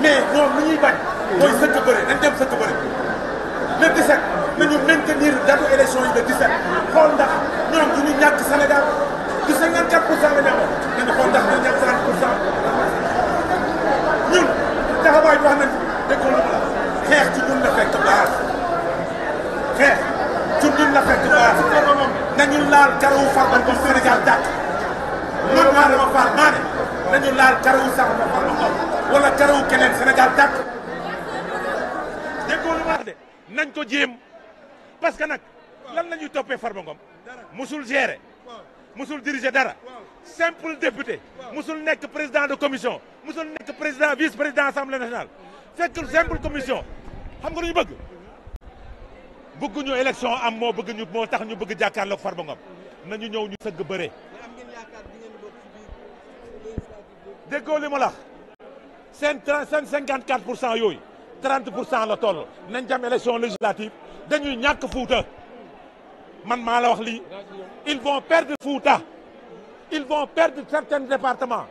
mais ñoom li ñuy bañ mooy sëkk bëre nañ dem sëkk bëre le 17 nañu maintenir datu élection yi le 17 xool ndax ñoom du ñu ñàkk Sénégal du 54% la ñu amoon nañu xool ndax ñu ñàkk 30% ñun taxawaay bi wax nañ déggoo lu la xeex ci ñun la fekk baax xeex ci ñun la fekk baax nañu laal karawu Farba Ngom Sénégal dàq man maa dama faal maa ne nañu laal karawu sax ma Farba Ngom wala karawu keneen Sénégal dàq déggoo lu ma wax de nañ ko jéem parce que nag lan la ñuy toppee Farba Ngom musul gérer musul diriger dara simple député musul nekk président de commission musul nekk président vice président assemblée nationale fekk simple commission xam nga lu ñu bëgg bëgguñu élection am moo bëgg ñu moo tax ñu bëgg jàkkaarloog Farba Ngom nañu ñëw ñu sëgg bëre déggoo li ma la seen 54% yooyu 30% la toll nañ jam élection législative dañuy ñàkk Fouta man maa la wax lii ils vont perdre Fouta ils vont perdre certains départements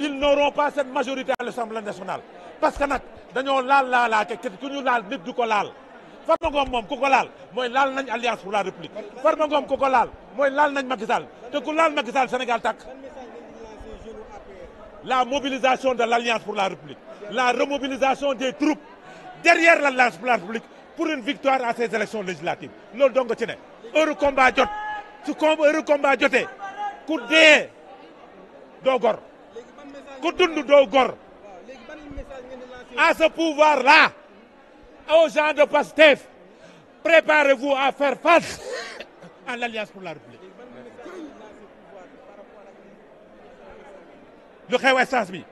ils n'auront pas cette majorité à l'Assemblée nationale parce que nag dañoo laalaake ku ñu laal nit du ko laal Farba Ngom moom ku ko laal mooy laal nañ Alliance pour la République Farba Ngom ku ko laal mooy laal nañ Macky Sall te ku laal Macky Sall Sénégal tàkk la mobilisation de l'Alliance pour la République la remobilisation des troupes derrière l'Alliance pour la République pour une victoire à ces élections législatives loolu dong nga ci ne heure combat jot su heure combat jotee ku dee doo gor ku dund doo gor à ce pouvoir là aux gens de Pastef préparez-vous à faire face à l'Alliance pour la République lu xew essence bi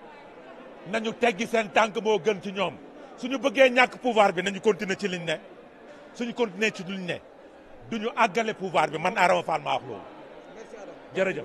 nañu teggi seen tànk moo gën ci ñoom suñu bëggee ñàkk pouvoir bi nañu continuer ci liñ ne suñu continuer ci liñ ne duñu àggale pouvoir bi man Adama Fall maa wax loolu jërëjëf